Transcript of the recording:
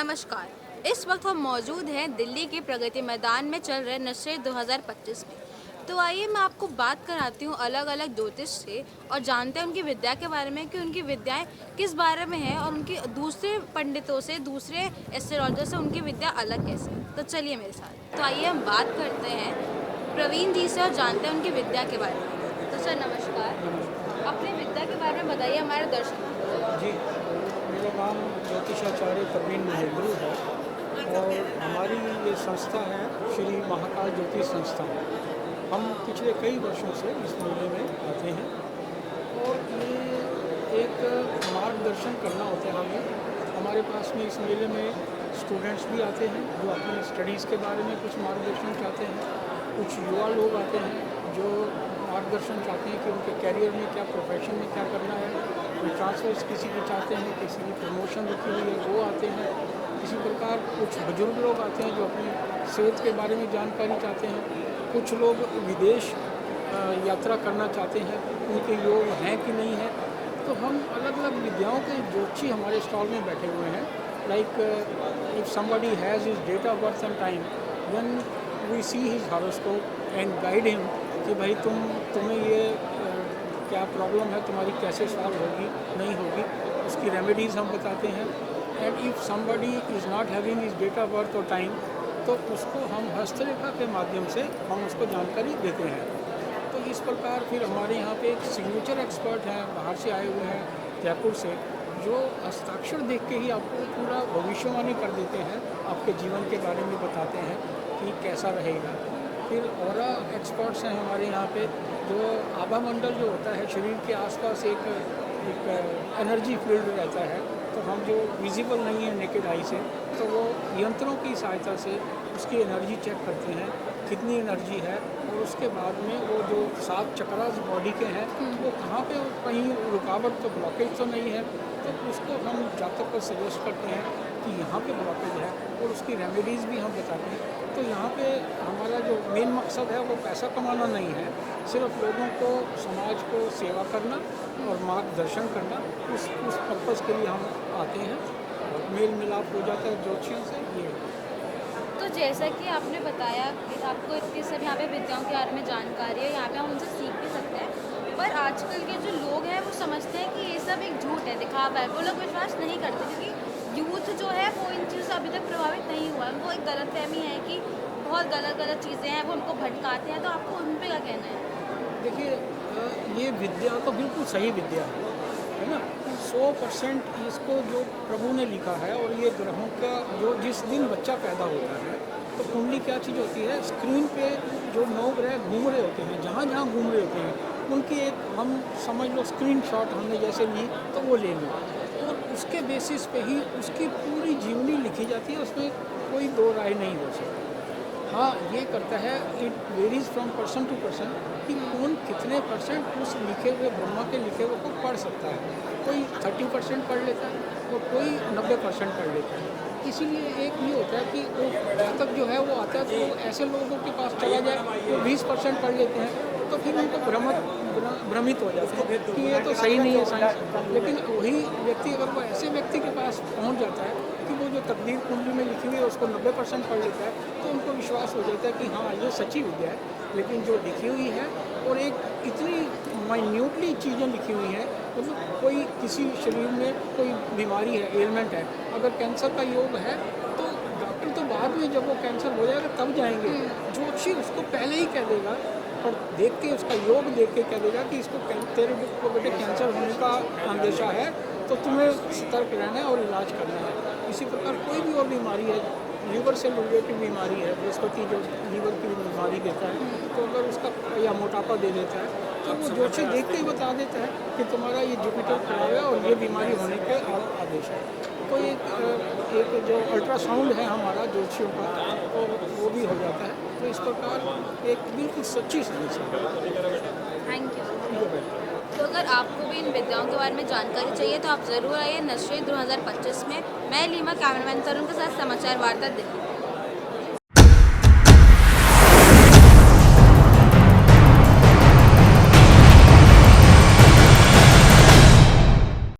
नमस्कार। इस वक्त हम मौजूद हैं दिल्ली के प्रगति मैदान में चल रहे नशे 2025 में। तो आइए मैं आपको बात कराती हूँ अलग अलग ज्योतिष से और जानते हैं उनकी विद्या के बारे में कि उनकी विद्याएं किस बारे में है और उनकी दूसरे पंडितों से, दूसरे एस्ट्रोलॉजर से उनकी विद्या अलग कैसे है। तो चलिए मेरे साथ। तो आइए हम बात करते हैं प्रवीण जी से और जानते हैं उनकी विद्या के बारे में। तो सर नमस्कार, अपनी विद्या के बारे में बताइए हमारे दर्शकों को। जी, मेरा नाम ज्योतिषाचार्य प्रवीण महेंद्रू है और हमारी ये संस्था है श्री महाकाल ज्योतिष संस्था। हम पिछले कई वर्षों से इस मेले में आते हैं और ये एक मार्गदर्शन करना होता है हमें। हमारे पास में इस मेले में स्टूडेंट्स भी आते हैं जो अपनी स्टडीज़ के बारे में कुछ मार्गदर्शन चाहते हैं, कुछ युवा लोग आते हैं जो मार्गदर्शन चाहते हैं कि उनके कैरियर में क्या, प्रोफेशन में क्या करना है। कोई ट्रांसफर्स किसी के चाहते हैं, किसी की प्रमोशन रुकी हुई है वो आते हैं। इसी प्रकार कुछ बुजुर्ग लोग आते हैं जो अपनी सेहत के बारे में जानकारी चाहते हैं। कुछ लोग विदेश यात्रा करना चाहते हैं, उनके योग हैं कि नहीं है। तो हम अलग अलग विद्याओं के ज्योतिषी हमारे स्टॉल में बैठे हुए हैं। Like if somebody has his date of birth and time, then we see his horoscope and guide him कि भाई तुम्हें ये क्या प्रॉब्लम है, तुम्हारी कैसे सॉल्व होगी, नहीं होगी, उसकी रेमेडीज़ हम बताते हैं। And if somebody is not having his date of birth और टाइम, तो उसको हम हस्तरेखा के माध्यम से हम उसको जानकारी देते हैं। तो इस प्रकार फिर हमारे यहाँ पे एक सिग्नेचर एक्सपर्ट हैं, बाहर से आए हुए हैं जयपुर से, जो हस्ताक्षर देख के ही आपको पूरा भविष्यवाणी कर देते हैं, आपके जीवन के बारे में बताते हैं कि कैसा रहेगा। फिर ऑरा एक्सपर्ट्स हैं हमारे यहाँ पे, जो आभा मंडल जो होता है शरीर के आसपास एक एनर्जी फील्ड रहता है, तो हम जो विजिबल नहीं है नेकेड आई से, तो वो यंत्रों की सहायता से उसकी एनर्जी चेक करते हैं कितनी एनर्जी है, और उसके बाद में वो जो 7 चक्रास बॉडी के हैं वो कहाँ पे, कहीं रुकावट तो ब्लॉकेज तो नहीं है, तो उसको हम जातक को सजेस्ट करते हैं कि यहाँ पे ब्लॉकेज है और उसकी रेमेडीज़ भी हम बताते हैं। तो यहाँ पे हमारा जो मेन मकसद है वो पैसा कमाना नहीं है, सिर्फ लोगों को, समाज को सेवा करना और मार्गदर्शन करना, उस पर्पज़ के लिए हम आते हैं और मेल मिलाप हो जाता है ज्योतिषियों से। ये तो जैसा कि आपने बताया कि आपको इतनी सब यहाँ पे विद्याओं के बारे में जानकारी है, यहाँ पे हम उनसे सीख भी सकते हैं, पर आजकल के जो लोग हैं वो समझते हैं कि ये सब एक झूठ है, दिखावा है, वो लोग विश्वास नहीं करते क्योंकि यूथ जो है वो इन चीज़ों से अभी तक प्रभावित नहीं हुआ है। उनको एक गलतफहमी है कि बहुत गलत चीज़ें हैं, वो उनको भटकाते हैं। तो आपको उन पर क्या कहना है? देखिए, ये विद्या तो बिल्कुल सही विद्या है ना। 100% इसको जो प्रभु ने लिखा है, और ये ग्रहों का जो जिस दिन बच्चा पैदा होता है तो कुंडली क्या चीज़ होती है, स्क्रीन पे जो 9 ग्रह घूम रहे होते हैं, जहाँ जहाँ घूम रहे होते हैं उनकी एक, हम समझ लो स्क्रीनशॉट हमने जैसे ली तो वो ले ली, और उसके बेसिस पे ही उसकी पूरी जीवनी लिखी जाती है, उसमें कोई दो राय नहीं हो सकती। हाँ, ये करता है, it varies from person to person कि कौन कितने परसेंट उस लिखे हुए, ब्रह्मा के लिखे हुए को पढ़ सकता है। कोई 30% पढ़ लेता है और कोई 90% पढ़ लेता है। इसीलिए एक ये होता है कि वो जातक जो है वो आता है तो ऐसे लोगों के पास चला जाए वो 20% पढ़ लेते हैं, तो फिर उनको भ्रमित हो जाते हैं कि ये तो सही नहीं है साइंस। लेकिन वही व्यक्ति, अगर वो ऐसे व्यक्ति के पास पहुंच जाता है कि वो जो तकदीर कुंडली में लिखी हुई है उसको 90% पढ़ लेता है, तो उनको विश्वास हो जाता है कि हाँ ये सच्ची विद्या है। लेकिन जो लिखी हुई है, और एक इतनी माइन्यूटली चीज़ें लिखी हुई हैं, मतलब कोई किसी शरीर में कोई बीमारी है, एलिमेंट है, अगर कैंसर का योग है तो डॉक्टर तो बाद में जब वो कैंसर हो जाएगा तब जाएंगे, ज्योतिषी उसको पहले ही कह देगा, और देख के उसका योग देख के कह देगा कि इसको तेरे को बेटे कैंसर होने का अंदेशा है, तो तुम्हें सतर्क रहना है और इलाज करना है। इसी प्रकार कोई भी और बीमारी है, लीवर से रिलेटेड बीमारी है, बृहस्पति जो लीवर की बीमारी देता है, तो अगर उसका या मोटापा दे देता है तो वो ज्योतिष देख के ही बता देता है कि तुम्हारा ये जुपिटर खराब है और ये बीमारी होने के आदेश है। तो एक जो अल्ट्रासाउंड है हमारा ज्योतिषियों का, तो वो भी हो जाता है। तो इस प्रकार एक बिल्कुल सच्ची साइंस है। Thank you. तो अगर आपको भी इन विद्याओं के बारे में जानकारी चाहिए तो आप ज़रूर आइए नशे 2025 में। मैं लीमा कैमरामैन तरुण के साथ समाचार वार्ता दिल्ली।